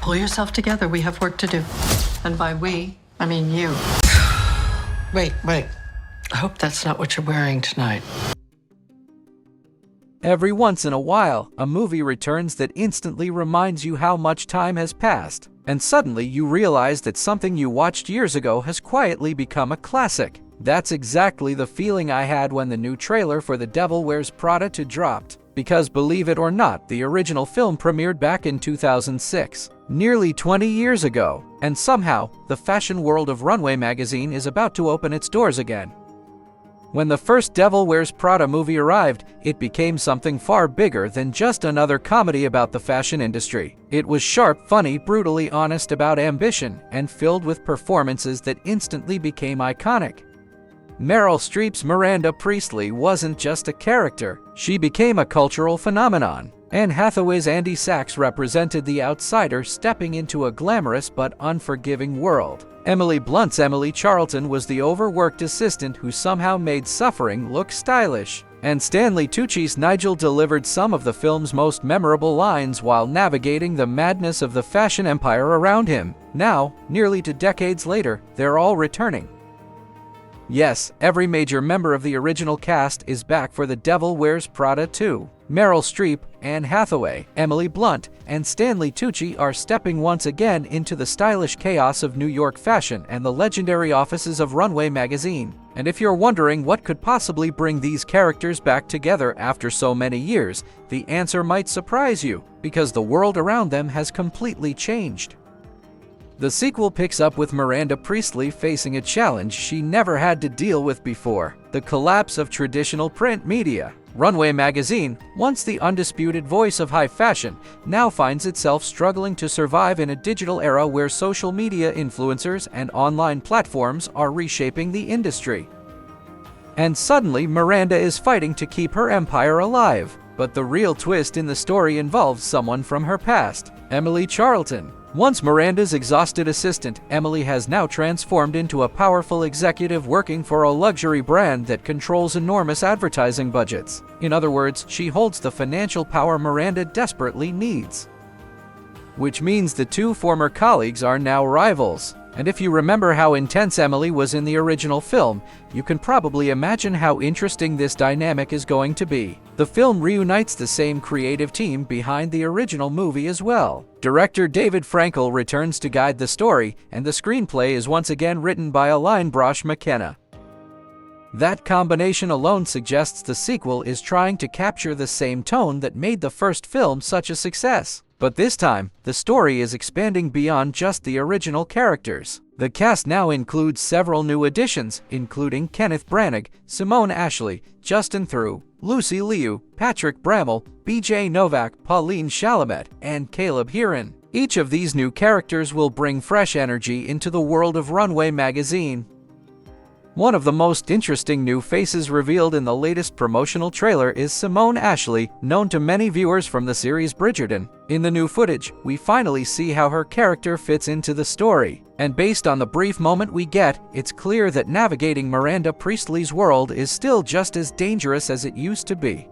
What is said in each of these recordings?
Pull yourself together. We have work to do. And by we, I mean you. Wait. I hope that's not what you're wearing tonight. Every once in a while, a movie returns that instantly reminds you how much time has passed, and suddenly you realize that something you watched years ago has quietly become a classic. That's exactly the feeling I had when the new trailer for The Devil Wears Prada 2 dropped. Because believe it or not, the original film premiered back in 2006, nearly 20 years ago, and somehow, the fashion world of Runway magazine is about to open its doors again. When the first Devil Wears Prada movie arrived, it became something far bigger than just another comedy about the fashion industry. It was sharp, funny, brutally honest about ambition, and filled with performances that instantly became iconic. Meryl Streep's Miranda Priestly wasn't just a character, she became a cultural phenomenon. And Hathaway's Sachs represented the outsider stepping into a glamorous but unforgiving world. Emily Blunt's Emily Charlton was the overworked assistant who somehow made suffering look stylish. And Stanley Tucci's Nigel delivered some of the film's most memorable lines while navigating the madness of the fashion empire around him. Now, nearly 2 decades later, they're all returning. Yes, every major member of the original cast is back for The Devil Wears Prada 2. Meryl Streep, Anne Hathaway, Emily Blunt, and Stanley Tucci are stepping once again into the stylish chaos of New York fashion and the legendary offices of Runway magazine. And if you're wondering what could possibly bring these characters back together after so many years, the answer might surprise you, because the world around them has completely changed. The sequel picks up with Miranda Priestly facing a challenge she never had to deal with before: the collapse of traditional print media. Runway magazine, once the undisputed voice of high fashion, now finds itself struggling to survive in a digital era where social media influencers and online platforms are reshaping the industry. And suddenly, Miranda is fighting to keep her empire alive. But the real twist in the story involves someone from her past, Emily Charlton. Once Miranda's exhausted assistant, Emily has now transformed into a powerful executive working for a luxury brand that controls enormous advertising budgets. In other words, she holds the financial power Miranda desperately needs. Which means the two former colleagues are now rivals. And if you remember how intense Emily was in the original film, you can probably imagine how interesting this dynamic is going to be. The film reunites the same creative team behind the original movie as well. Director David Frankel returns to guide the story, and the screenplay is once again written by Aline Brosh McKenna. That combination alone suggests the sequel is trying to capture the same tone that made the first film such a success. But this time, the story is expanding beyond just the original characters. The cast now includes several new additions, including Kenneth Branagh, Simone Ashley, Justin Theroux, Lucy Liu, Patrick Brammall, BJ Novak, Pauline Chalamet, and Caleb Heron. Each of these new characters will bring fresh energy into the world of Runway magazine. One of the most interesting new faces revealed in the latest promotional trailer is Simone Ashley, known to many viewers from the series Bridgerton. In the new footage, we finally see how her character fits into the story. And based on the brief moment we get, it's clear that navigating Miranda Priestly's world is still just as dangerous as it used to be.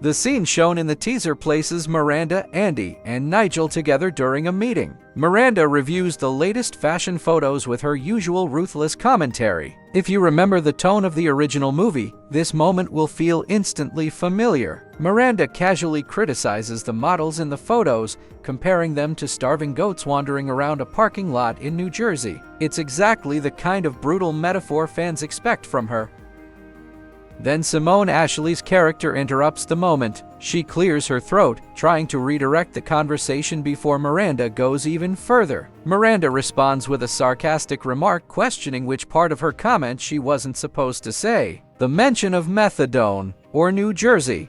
The scene shown in the teaser places Miranda, Andy, and Nigel together during a meeting. Miranda reviews the latest fashion photos with her usual ruthless commentary. If you remember the tone of the original movie, this moment will feel instantly familiar. Miranda casually criticizes the models in the photos, comparing them to starving goats wandering around a parking lot in New Jersey. It's exactly the kind of brutal metaphor fans expect from her. Then Simone Ashley's character interrupts the moment. She clears her throat, trying to redirect the conversation before Miranda goes even further. Miranda responds with a sarcastic remark questioning which part of her comment she wasn't supposed to say. The mention of methadone, or New Jersey.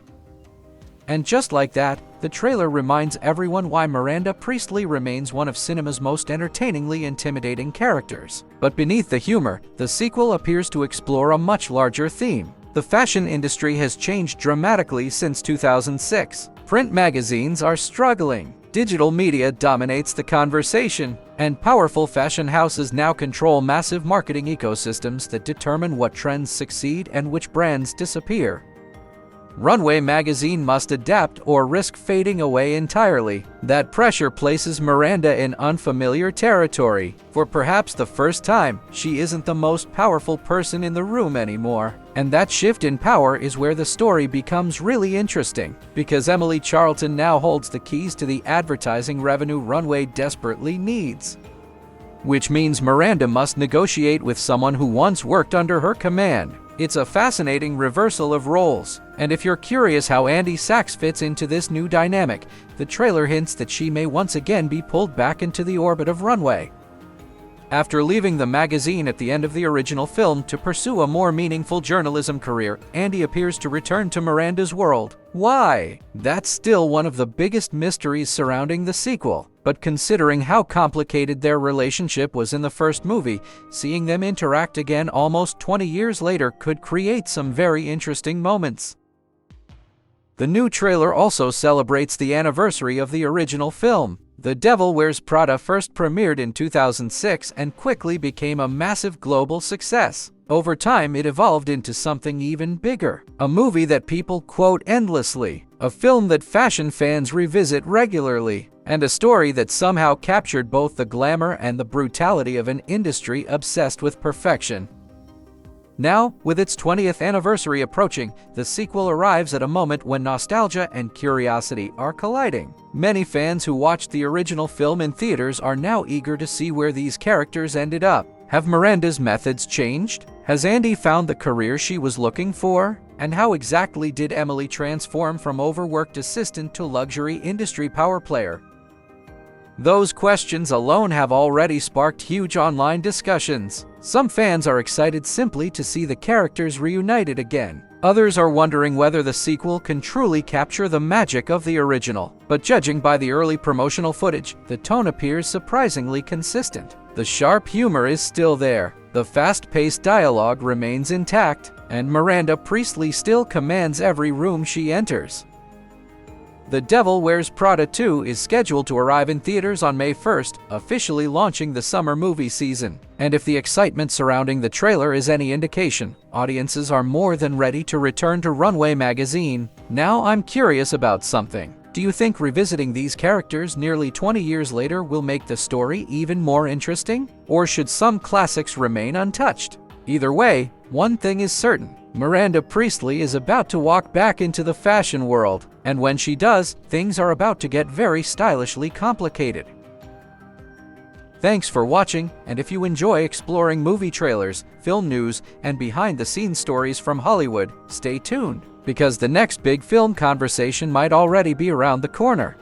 And just like that, the trailer reminds everyone why Miranda Priestly remains one of cinema's most entertainingly intimidating characters. But beneath the humor, the sequel appears to explore a much larger theme. The fashion industry has changed dramatically since 2006. Print magazines are struggling. Digital media dominates the conversation, and powerful fashion houses now control massive marketing ecosystems that determine what trends succeed and which brands disappear. Runway magazine must adapt or risk fading away entirely. That pressure places Miranda in unfamiliar territory. For perhaps the first time, she isn't the most powerful person in the room anymore. And that shift in power is where the story becomes really interesting, because Emily Charlton now holds the keys to the advertising revenue Runway desperately needs. Which means Miranda must negotiate with someone who once worked under her command. It's a fascinating reversal of roles, and if you're curious how Sachs fits into this new dynamic, the trailer hints that she may once again be pulled back into the orbit of Runway. After leaving the magazine at the end of the original film to pursue a more meaningful journalism career, Andy appears to return to Miranda's world. Why? That's still one of the biggest mysteries surrounding the sequel. But considering how complicated their relationship was in the first movie, seeing them interact again almost 20 years later could create some very interesting moments. The new trailer also celebrates the anniversary of the original film. The Devil Wears Prada first premiered in 2006 and quickly became a massive global success. Over time, it evolved into something even bigger. A movie that people quote endlessly, a film that fashion fans revisit regularly, and a story that somehow captured both the glamour and the brutality of an industry obsessed with perfection. Now, with its 20th anniversary approaching, the sequel arrives at a moment when nostalgia and curiosity are colliding. Many fans who watched the original film in theaters are now eager to see where these characters ended up. Have Miranda's methods changed? Has Andy found the career she was looking for? And how exactly did Emily transform from overworked assistant to luxury industry power player? Those questions alone have already sparked huge online discussions. Some fans are excited simply to see the characters reunited again. Others are wondering whether the sequel can truly capture the magic of the original. But judging by the early promotional footage, the tone appears surprisingly consistent. The sharp humor is still there, the fast-paced dialogue remains intact, and Miranda Priestly still commands every room she enters. The Devil Wears Prada 2 is scheduled to arrive in theaters on May 1st, officially launching the summer movie season. And if the excitement surrounding the trailer is any indication, audiences are more than ready to return to Runway magazine. Now I'm curious about something. Do you think revisiting these characters nearly 20 years later will make the story even more interesting? Or should some classics remain untouched? Either way, one thing is certain. Miranda Priestly is about to walk back into the fashion world, and when she does, things are about to get very stylishly complicated. Thanks for watching, and if you enjoy exploring movie trailers, film news, and behind-the-scenes stories from Hollywood, stay tuned, because the next big film conversation might already be around the corner.